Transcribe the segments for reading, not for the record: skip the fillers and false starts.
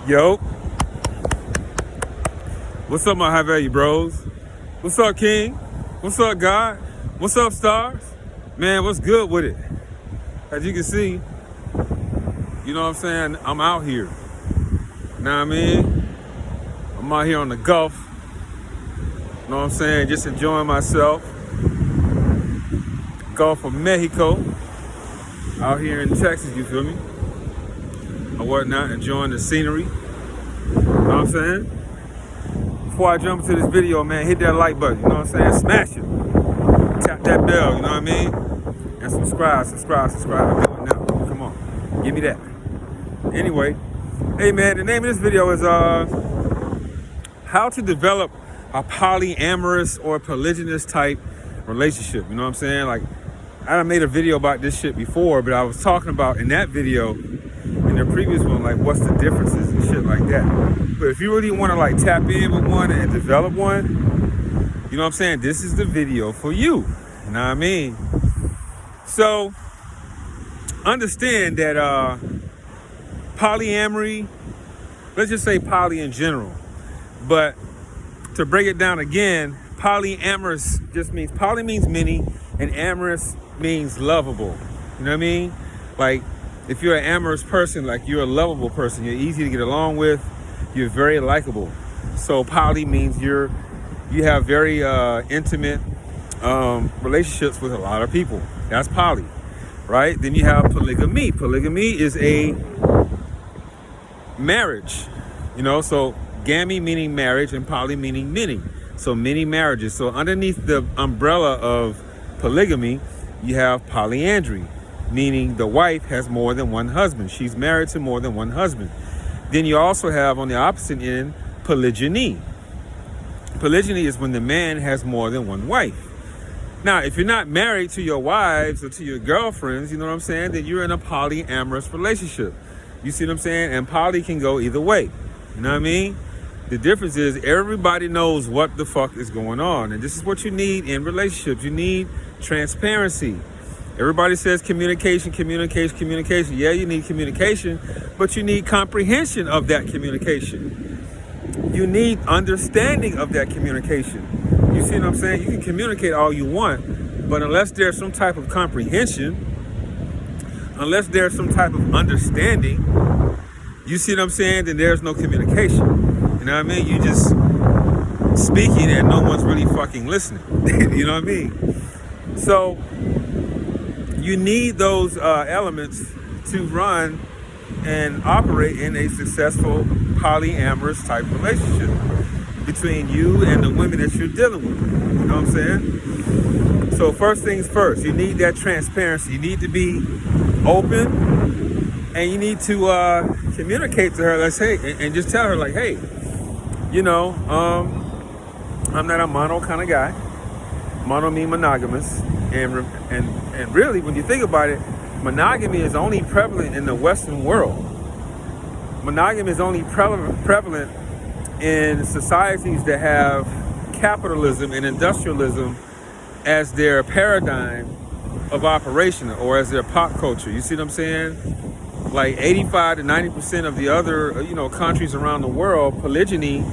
Yo, what's up, my high value bros? What's up, King? What's up, God? What's up, stars? Man, what's good with it? As you can see, you know what I'm saying? I'm out here. Know what I mean? I'm out here on the Gulf. You know what I'm saying? Just enjoying myself. Gulf of Mexico. Out here in Texas, you feel me? Or whatnot, enjoying the scenery. You know what I'm saying? Before I jump into this video, man, hit that like button, you know what I'm saying? Smash it. Tap that bell, you know what I mean? And subscribe. I'm doing it now. Come on, give me that. Anyway, hey man, the name of this video is how to develop a polyamorous or polygynous type relationship. You know what I'm saying? Like, I done made a video about this shit before, but I was talking about in that video, in the previous one, like what's the differences and shit like that. But if you really want to like tap in with one and develop one, you know what I'm saying? This is the video for you. You know what I mean? So understand that polyamory, let's just say poly in general, but to break it down again, polyamorous just means, poly means many and amorous means lovable. You know what I mean? Like, if you're an amorous person, like you're a lovable person, you're easy to get along with, you're very likable. So poly means you have very intimate relationships with a lot of people. That's poly, right? Then you have polygamy. Polygamy is a marriage, you know, so gamy meaning marriage and poly meaning many. So many marriages. So underneath the umbrella of polygamy, you have polyandry, meaning the wife has more than one husband. She's married to more than one husband. Then you also have on the opposite end, polygyny. Polygyny is when the man has more than one wife. Now, if you're not married to your wives or to your girlfriends, you know what I'm saying, then you're in a polyamorous relationship. You see what I'm saying? And poly can go either way. You know what I mean? The difference is everybody knows what the fuck is going on. And this is what you need in relationships. You need transparency. Everybody says communication. Yeah, you need communication, but you need comprehension of that communication. You need understanding of that communication. You see what I'm saying? You can communicate all you want, but unless there's some type of comprehension, unless there's some type of understanding, you see what I'm saying? Then there's no communication. You know what I mean? You just speaking and no one's really fucking listening. You know what I mean? So you need those elements to run and operate in a successful polyamorous type relationship between you and the women that you're dealing with. You know what I'm saying? So first things first, you need that transparency. You need to be open, and you need to communicate to her, let's say, and just tell her like, hey, you know, I'm not a mono kind of guy. Mono mean monogamous, and really, when you think about it, monogamy is only prevalent in the Western world. Monogamy is only prevalent in societies that have capitalism and industrialism as their paradigm of operation, or as their pop culture. You see what I'm saying? Like 85 to 90% of the other, you know, countries around the world, polygyny,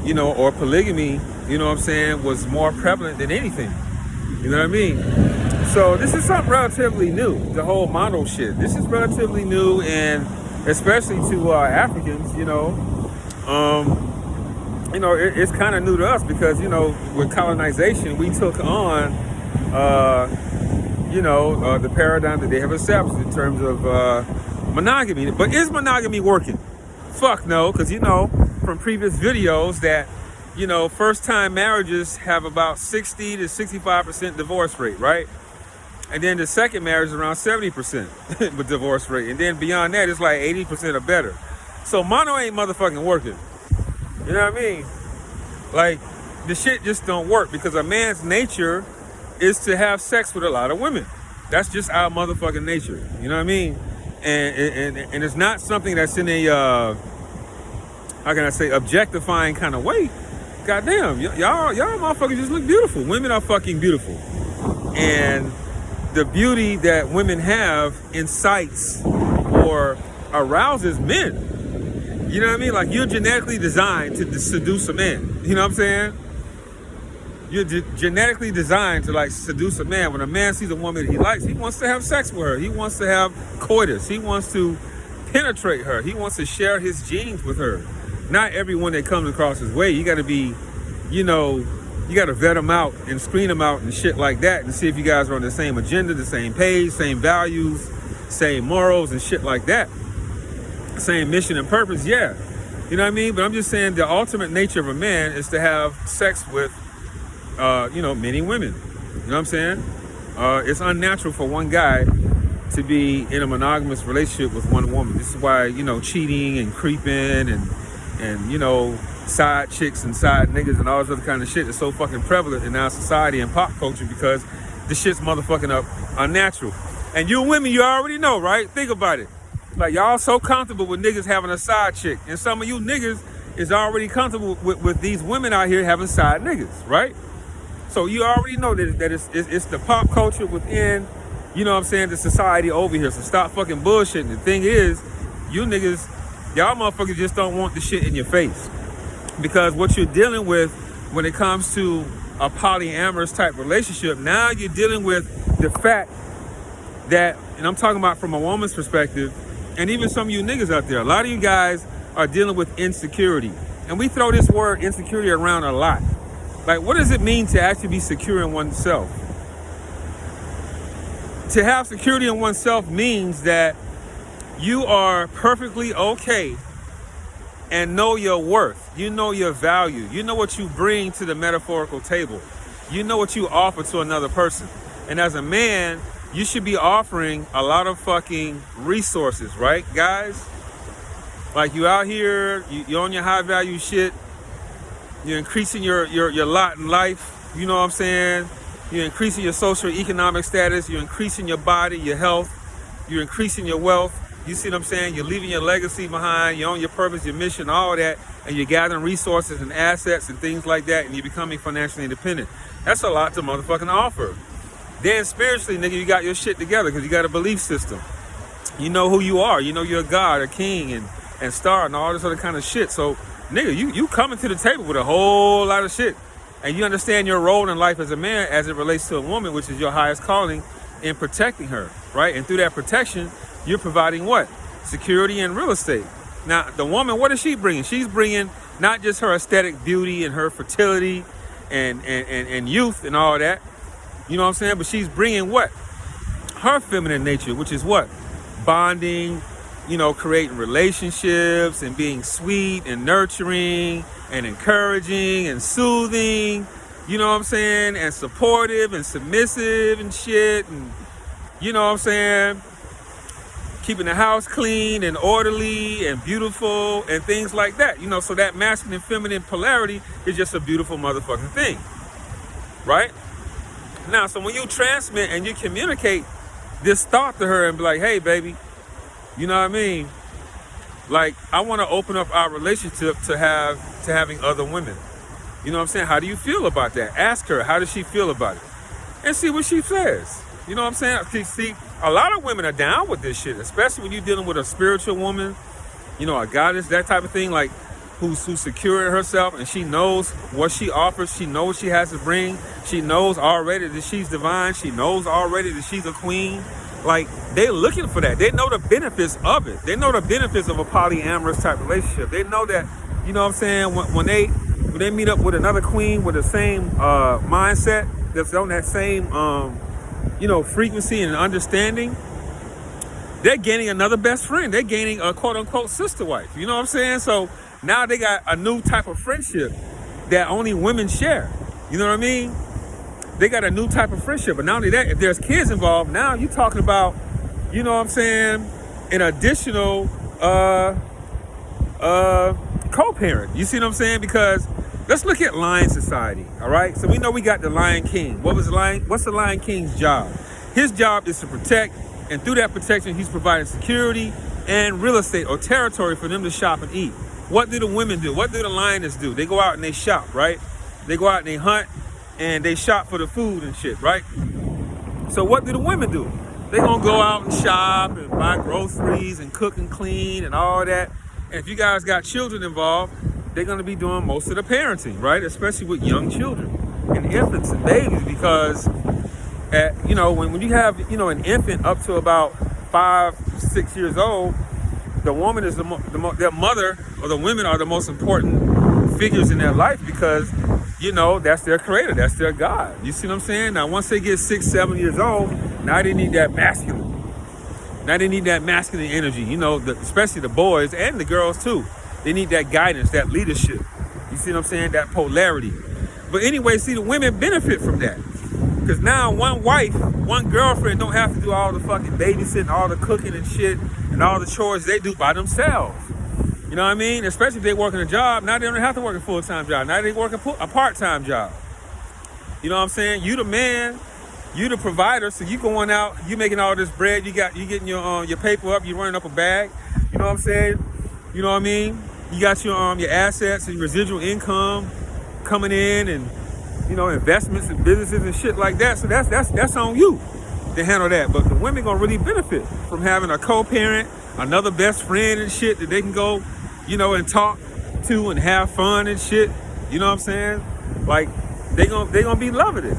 you know, or polygamy, you know what I'm saying, was more prevalent than anything. You know what I mean? So this is something relatively new, the whole mono shit. This is relatively new, and especially to Africans, you know, it's kind of new to us because, you know, with colonization, we took on, the paradigm that they have established in terms of monogamy. But is monogamy working? Fuck no, because, you know, from previous videos that, you know, first-time marriages have about 60 to 65% divorce rate, right? And then the second marriage is around 70% with divorce rate. And then beyond that, it's like 80% or better. So mono ain't motherfucking working. You know what I mean? Like, the shit just don't work because a man's nature is to have sex with a lot of women. That's just our motherfucking nature. You know what I mean? And it's not something that's in a, how can I say, objectifying kind of way. Goddamn, y'all motherfuckers just look beautiful. Women are fucking beautiful. And the beauty that women have incites or arouses men. You know what I mean? Like, you're genetically designed to seduce a man. You know what I'm saying? You're genetically designed to, like, seduce a man. When a man sees a woman that he likes, he wants to have sex with her. He wants to have coitus. He wants to penetrate her. He wants to share his genes with her. Not everyone that comes across his way. You got to be, you got to vet them out and screen them out and shit like that and see if you guys are on the same agenda, the same page, same values, same morals and shit like that. Same mission and purpose, yeah. You know what I mean? But I'm just saying the ultimate nature of a man is to have sex with, many women. You know what I'm saying? It's unnatural for one guy to be in a monogamous relationship with one woman. This is why, cheating and creeping and side chicks and side niggas and all this other kind of shit is so fucking prevalent in our society and pop culture because the shit's motherfucking up unnatural. And you women, you already know, right? Think about it. Like, y'all so comfortable with niggas having a side chick. And some of you niggas is already comfortable with these women out here having side niggas, right? So you already know that it's the pop culture within, the society over here. So stop fucking bullshitting. The thing is, you niggas, y'all motherfuckers just don't want the shit in your face. Because what you're dealing with when it comes to a polyamorous type relationship, now you're dealing with the fact that, and I'm talking about from a woman's perspective, and even some of you niggas out there, a lot of you guys are dealing with insecurity. And we throw this word insecurity around a lot. Like, what does it mean to actually be secure in oneself? To have security in oneself means that you are perfectly okay and know your worth. You know your value. You know what you bring to the metaphorical table. You know what you offer to another person. And as a man, you should be offering a lot of fucking resources, right, guys? Like, you out here, you're on your high value shit. You're increasing your lot in life. You know what I'm saying? You're increasing your social economic status. You're increasing your body, your health. You're increasing your wealth. You see what I'm saying? You're leaving your legacy behind. You're on your purpose, your mission, all that. And you're gathering resources and assets and things like that. And you're becoming financially independent. That's a lot to motherfucking offer. Then spiritually, nigga, you got your shit together because you got a belief system. You know who you are. You know you're a god, a king, and star, and all this other kind of shit. So, nigga, you coming to the table with a whole lot of shit. And you understand your role in life as a man as it relates to a woman, which is your highest calling, in protecting her, right? And through that protection, you're providing what? Security and real estate. Now, the woman, what is she bringing? She's bringing not just her aesthetic beauty and her fertility and youth and all that. You know what I'm saying? But she's bringing what? Her feminine nature, which is what? Bonding, creating relationships and being sweet and nurturing and encouraging and soothing, you know what I'm saying? And supportive and submissive and shit. And, you know what I'm saying? Keeping the house clean and orderly and beautiful and things like that. So that masculine and feminine polarity is just a beautiful motherfucking thing, right? Now, so when you transmit and you communicate this thought to her and be like, hey, baby, you know what I mean? Like, I want to open up our relationship to having other women. You know what I'm saying? How do you feel about that? Ask her, how does she feel about it? And see what she says. You know what I'm saying? See, a lot of women are down with this shit, especially when you're dealing with a spiritual woman, a goddess, that type of thing, like who's secure in herself and she knows what she offers. She knows what she has to bring. She knows already that she's divine. She knows already that she's a queen. Like, they're looking for that. They know the benefits of it. They know the benefits of a polyamorous type relationship. They know that, you know what I'm saying, when they meet up with another queen with the same mindset, that's on that same, frequency and understanding, they're gaining another best friend. They're gaining a quote-unquote sister wife. You know what I'm saying? So now they got a new type of friendship that only women share. You know what I mean? They got a new type of friendship. But not only that, if there's kids involved, now you're talking about, you know what I'm saying, an additional co-parent. You see what I'm saying? Because let's look at Lion Society, all right? So we know we got the Lion King. What's the Lion King's job? His job is to protect, and through that protection, he's providing security and real estate or territory for them to shop and eat. What do the women do? What do the lioness do? They go out and they shop, right? They go out and they hunt and they shop for the food and shit, right? So what do the women do? They gonna go out and shop and buy groceries and cook and clean and all that. And if you guys got children involved, they're going to be doing most of the parenting, right? Especially with young children and infants and babies, because when you have an infant up to about 5, 6 years old, the woman is their mother, or the women are the most important figures in their life, because that's their creator, that's their God. You see what I'm saying? Now once they get 6, 7 years old, now they need that masculine. Now they need that masculine energy, especially the boys and the girls too. They need that guidance, that leadership. You see what I'm saying? That polarity. But anyway, see, the women benefit from that. Because now one wife, one girlfriend don't have to do all the fucking babysitting, all the cooking and shit, and all the chores they do by themselves. You know what I mean? Especially if they working a job. Now they don't have to work a full-time job. Now they work a part-time job. You know what I'm saying? You the man, you the provider, so you going out, you making all this bread, you getting your paper up, you running up a bag. You know what I'm saying? You know what I mean? You got your assets and residual income coming in, and investments and businesses and shit like that. So that's on you to handle that. But the women gonna really benefit from having a co-parent, another best friend and shit that they can go, and talk to and have fun and shit. You know what I'm saying? Like they gonna be loving it.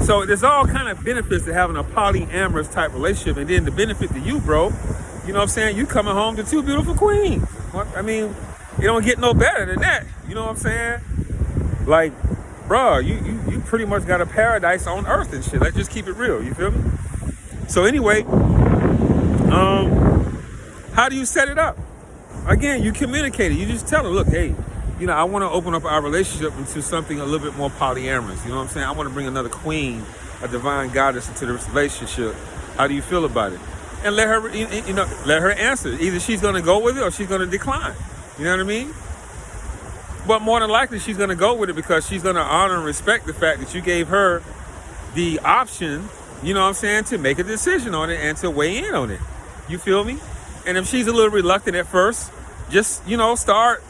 So there's all kind of benefits to having a polyamorous type relationship. And then the benefit to you, bro, you know what I'm saying? You coming home to 2 beautiful queens. I mean, it don't get no better than that. You know what I'm saying? Like, bro, you pretty much got a paradise on earth and shit. Let's just keep it real. You feel me? So anyway, how do you set it up? Again, you communicate it. You just tell her, look, hey, I want to open up our relationship into something a little bit more polyamorous. You know what I'm saying? I want to bring another queen, a divine goddess into this relationship. How do you feel about it? And let her answer. Either she's going to go with it or she's going to decline. You know what I mean? But more than likely, she's going to go with it, because she's going to honor and respect the fact that you gave her the option, you know what I'm saying, to make a decision on it and to weigh in on it. You feel me? And if she's a little reluctant at first, just, start,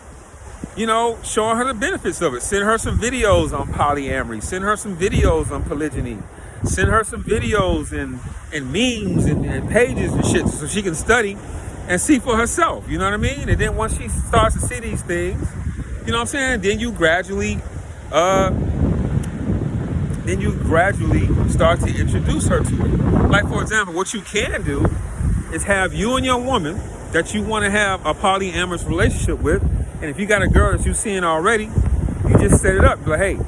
showing her the benefits of it. Send her some videos on polyamory. Send her some videos on polygyny. Send her some videos and memes and pages and shit, so she can study and see for herself. You know what I mean? And then once she starts to see these things, you know what I'm saying, then you gradually start to introduce her to it. Like, for example, what you can do is have you and your woman that you want to have a polyamorous relationship with, and if you got a girl that you're seeing already, you just set it up. Be like, hey,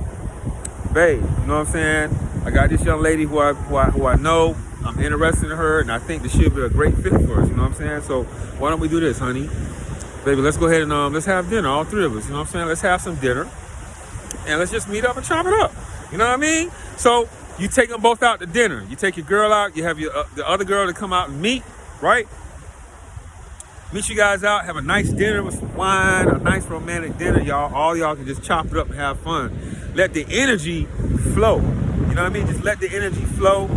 babe, you know what I'm saying? I got this young lady who I know. I'm interested in her, and I think that she'll be a great fit for us. You know what I'm saying? So why don't we do this, honey? Baby, let's go ahead and let's have dinner, all 3 of us. You know what I'm saying? Let's have some dinner, and let's just meet up and chop it up. You know what I mean? So you take them both out to dinner. You take your girl out. You have the other girl to come out and meet, right? Meet you guys out, have a nice dinner with some wine, a nice romantic dinner. All y'all can just chop it up and have fun. Let the energy flow. You know what I mean? Just let the energy flow.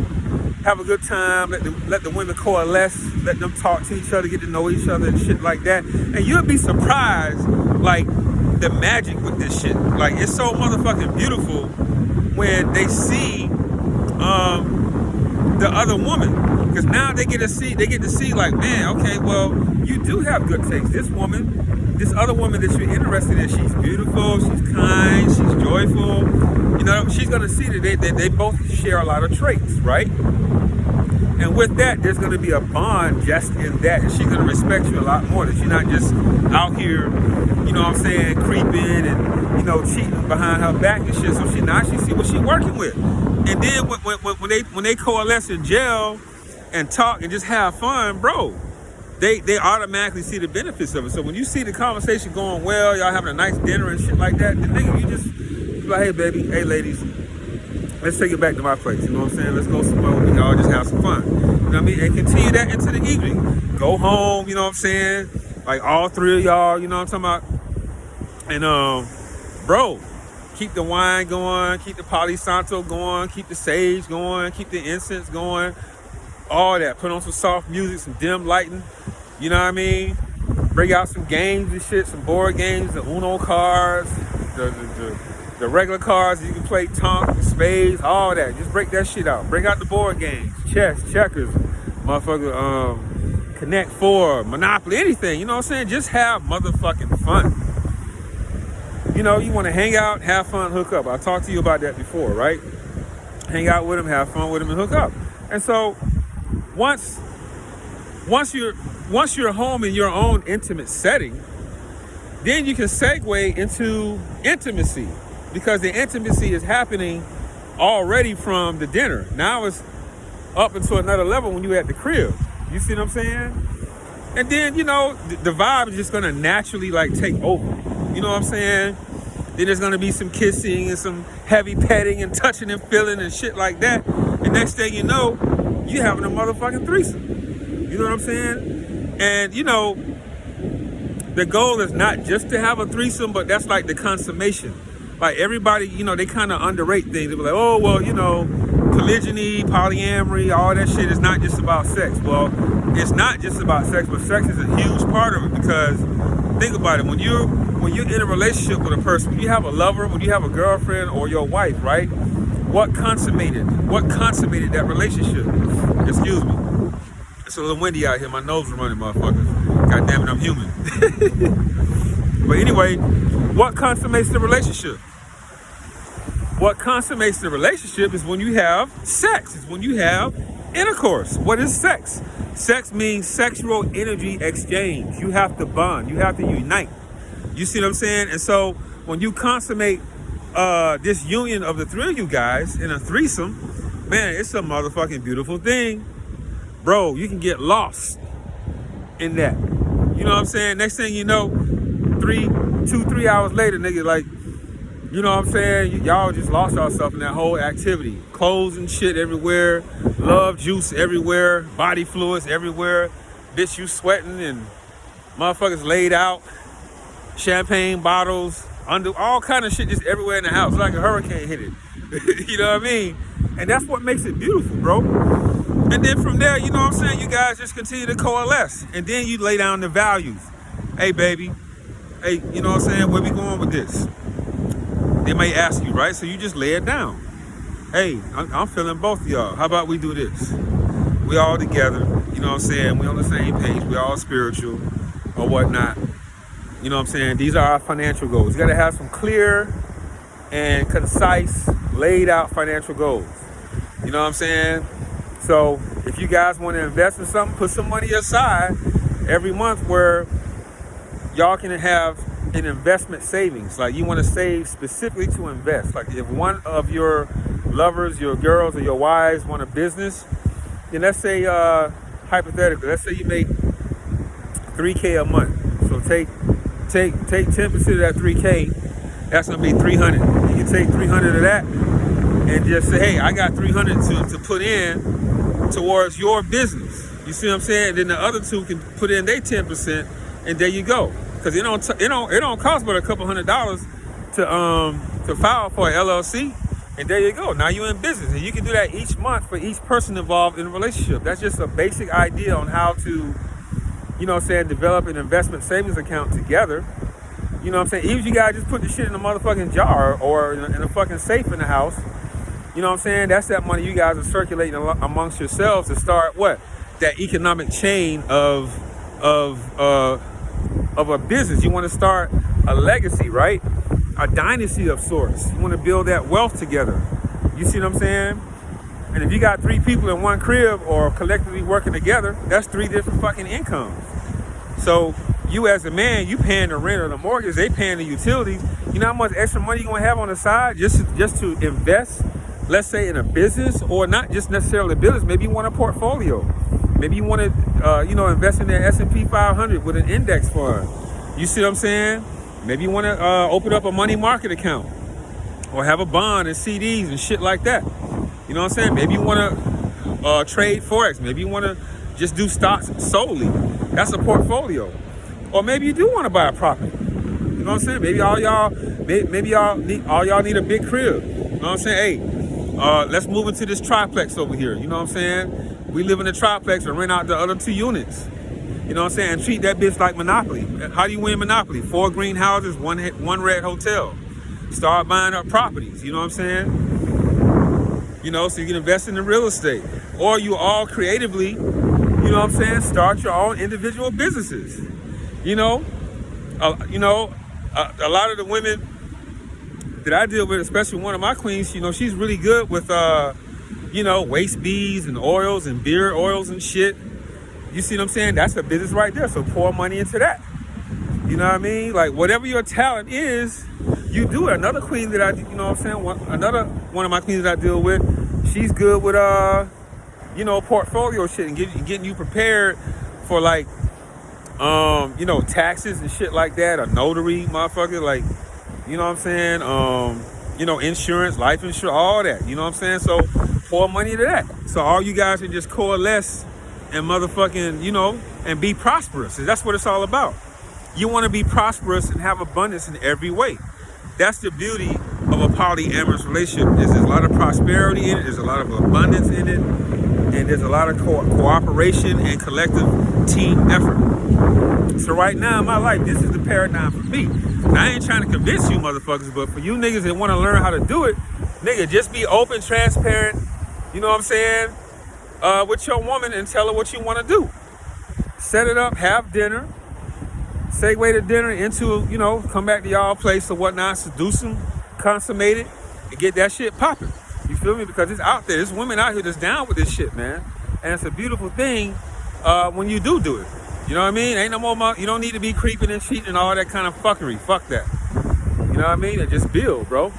Have a good time. Let the women coalesce. Let them talk to each other, get to know each other and shit like that. And you'll be surprised, like, the magic with this shit. Like, it's so motherfucking beautiful when they see the other woman, because now they get to see like, man, okay, well, you do have good taste. This other woman that you're interested in, she's beautiful, she's kind, she's joyful. She's gonna see that they both share a lot of traits, right? And with that, there's gonna be a bond just in that, and she's gonna respect you a lot more. That you're not just out here, you know what I'm saying, creeping and cheating behind her back and shit. So she see what she's working with. And then when they coalesce and gel and talk and just have fun, bro, they automatically see the benefits of it. So when you see the conversation going well, y'all having a nice dinner and shit like that, the nigga, you just be like, hey baby, hey ladies, let's take it back to my place. You know what I'm saying? Let's go somewhere where we can all just have some fun. You know what I mean? And continue that into the evening. Go home, you know what I'm saying? Like all 3 of y'all, you know what I'm talking about? And bro, keep the wine going, keep the Palo Santo going, keep the sage going, keep the incense going, all that. Put on some soft music, some dim lighting, you know what I mean? Bring out some games and shit, some board games, the Uno cards, the regular cards you can play, tonk, spades, all that. Just break that shit out. Bring out the board games, chess, checkers, motherfucker, Connect Four, Monopoly, anything, you know what I'm saying? Just have motherfucking fun. You know, you want to hang out, have fun, hook up. I talked to you about that before, right? Hang out with them, have fun with them, and hook up. And so once you're home in your own intimate setting, then you can segue into intimacy, because the intimacy is happening already from the dinner. Now it's up into another level when you're at the crib. You see what I'm saying? And then, you know, the vibe is just gonna naturally like take over. You know what I'm saying? Then there's gonna be some kissing and some heavy petting and touching and feeling and shit like that. And next thing you know, you having a motherfucking threesome. You know what I'm saying? And you know, the goal is not just to have a threesome, but that's like the consummation. Like everybody, you know, they kind of underrate things. They be like, oh, well, you know, polygyny, polyamory, all that shit is not just about sex. Well, it's not just about sex, but sex is a huge part of it, because think about it. When you're in a relationship with a person, when you have a lover, when you have a girlfriend or your wife, right? What consummated that relationship? Excuse me. It's a little windy out here. My nose is running, motherfuckers. God damn it, I'm human. But anyway, what consummates the relationship? What consummates the relationship is when you have sex. It's when you have intercourse. What is sex? Sex means sexual energy exchange. You have to bond. You have to unite. You see what I'm saying? And so when you consummate this union of the three of you guys in a threesome, man, it's a motherfucking beautiful thing. Bro, you can get lost in that. You know what I'm saying? Next thing you know, 3 hours later, nigga, like, you know what I'm saying? Y'all just lost yourself in that whole activity. Clothes and shit everywhere. Love juice everywhere. Body fluids everywhere. Bitch, you sweating and motherfuckers laid out. Champagne bottles. Under all kind of shit just everywhere in the house. Like a hurricane hit it. You know what I mean? And that's what makes it beautiful, bro. And then from there, you know what I'm saying? You guys just continue to coalesce. And then you lay down the values. Hey, baby. Hey, you know what I'm saying? Where we going with this? They may ask you, right? So you just lay it down. Hey, I'm feeling both of y'all. How about we do this? We all together. You know what I'm saying? We on the same page. We all spiritual or whatnot. You know what I'm saying? These are our financial goals. You got to have some clear and concise, laid out financial goals. You know what I'm saying? So if you guys want to invest in something, put some money aside every month where y'all can have an investment savings. Like you want to save specifically to invest. Like if one of your lovers, your girls, or your wives want a business, then let's say hypothetically, let's say you make $3K a month. So take 10% of that $3K. That's gonna be $300. You can take $300 of that and just say, hey, I got $300 to put in towards your business. You see what I'm saying? And then the other two can put in their 10%, and there you go. Because it don't cost but a couple $100 to file for an LLC, and there you go. Now you're in business, and you can do that each month for each person involved in a relationship. That's just a basic idea on how to, you know what I'm saying, develop an investment savings account together. You know what I'm saying? Even if you guys just put the shit in a motherfucking jar or in a fucking safe in the house, you know what I'm saying? That's that money you guys are circulating amongst yourselves to start what? That economic chain of a business. You want to start a legacy, right? A dynasty of sorts. You want to build that wealth together. You see what I'm saying? And if you got 3 people in one crib or collectively working together, that's 3 different fucking incomes. So you as a man, you paying the rent or the mortgage, they paying the utilities. You know how much extra money you gonna have on the side just to invest, let's say, in a business, or not just necessarily a business. Maybe you want a portfolio. Maybe you want to, invest in the S&P 500 with an index fund. You see what I'm saying? Maybe you want to open up a money market account or have a bond and CDs and shit like that. You know what I'm saying? Maybe you want to trade Forex. Maybe you want to just do stocks solely. That's a portfolio. Or maybe you do want to buy a property. You know what I'm saying? Maybe all y'all need a big crib. You know what I'm saying? Hey, let's move into this triplex over here. You know what I'm saying? We live in a triplex and rent out the other 2 units. You know what I'm saying? And treat that bitch like Monopoly. How do you win Monopoly? 4 green houses, one red hotel. Start buying up properties. You know what I'm saying? You know, so you can invest in the real estate. Or you all creatively, you You know what I'm saying? Start your own individual businesses. You know, a lot of the women that I deal with, especially one of my queens, you know, she's really good with, waste beads and oils and beard oils and shit. You see what I'm saying? That's a business right there. So pour money into that. You know what I mean? Like, whatever your talent is, you do it. Another queen that another one of my queens that I deal with, she's good with, portfolio shit and getting you prepared for, like, taxes and shit like that. A notary, motherfucker, like, you know what I'm saying? Insurance, life insurance, all that. You know what I'm saying? So pour money to that. So all you guys can just coalesce and motherfucking, and be prosperous. That's what it's all about. You want to be prosperous and have abundance in every way. That's the beauty of a polyamorous relationship. There's a lot of prosperity in it. There's a lot of abundance in it. And there's a lot of cooperation and collective team effort. So right now in my life, this is the paradigm for me. And I ain't trying to convince you motherfuckers, but for you niggas that want to learn how to do it, nigga, just be open, transparent, you know what I'm saying, with your woman and tell her what you want to do. Set it up, have dinner, segue the dinner into, come back to y'all place or whatnot, seduce them, consummate it, and get that shit popping. You feel me? Because it's out there. There's women out here that's down with this shit, man. And it's a beautiful thing when you do it. You know what I mean? Ain't no more, you don't need to be creeping and cheating and all that kind of fuckery. Fuck that. You know what I mean? And just build, bro.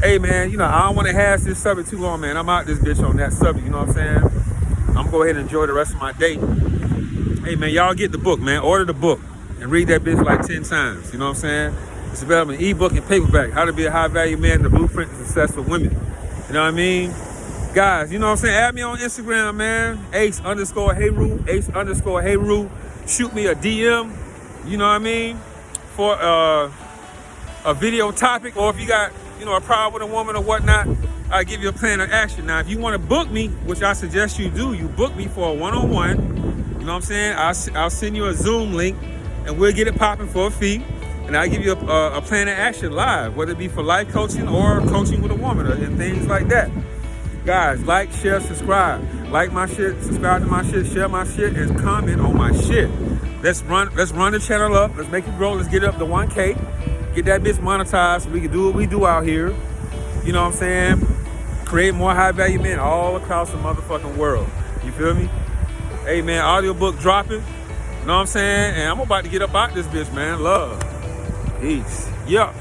Hey, man, I don't want to hash this subject too long, man. I'm out this bitch on that subject, you know what I'm saying? I'm going to go ahead and enjoy the rest of my day. Hey, man, y'all get the book, man. Order the book and read that bitch like 10 times. You know what I'm saying? It's available in ebook and paperback. How to be a high-value man, the blueprint to success for women. You know what I mean? Guys, you know what I'm saying? Add me on Instagram, man. Ace_Heru, Ace_Heru. Shoot me a DM, you know what I mean? For a video topic, or if you got, a problem with a woman or whatnot, I'll give you a plan of action. Now, if you want to book me, which I suggest you do, you book me for a one-on-one. You know what I'm saying? I'll send you a Zoom link, and we'll get it popping for a fee. And I'll give you a plan of action live, whether it be for life coaching or coaching with a woman and things like that. Guys, like, share, subscribe. Like my shit, subscribe to my shit, share my shit, and comment on my shit. Let's run the channel up. Let's make it grow. Let's get it up to 1K. Get that bitch monetized so we can do what we do out here. You know what I'm saying? Create more high-value men all across the motherfucking world. You feel me? Hey, man, audiobook dropping. You know what I'm saying? And I'm about to get up out this bitch, man. Love. Peace. Yeah.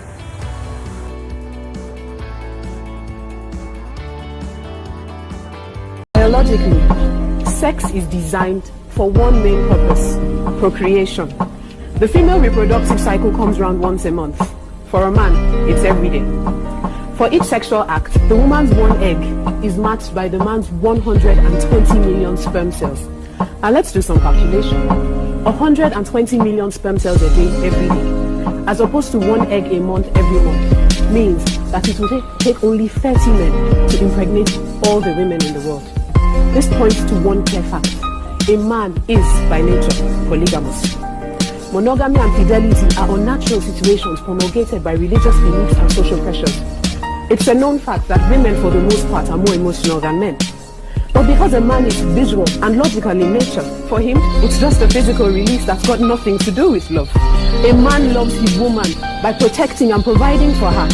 Biologically, sex is designed for one main purpose: procreation. The female reproductive cycle comes around once a month. For a man, it's every day. For each sexual act, the woman's one egg is matched by the man's 120 million sperm cells. Now let's do some calculation. 120 million sperm cells a day, every day, as opposed to one egg a month every month, means that it will take only 30 men to impregnate all the women in the world. This points to one clear fact: a man is, by nature, polygamous. Monogamy and fidelity are unnatural situations promulgated by religious beliefs and social pressures. It's a known fact that women, for the most part, are more emotional than men. But because a man is visual and logical in nature, for him, it's just a physical release that's got nothing to do with love. A man loves his woman by protecting and providing for her.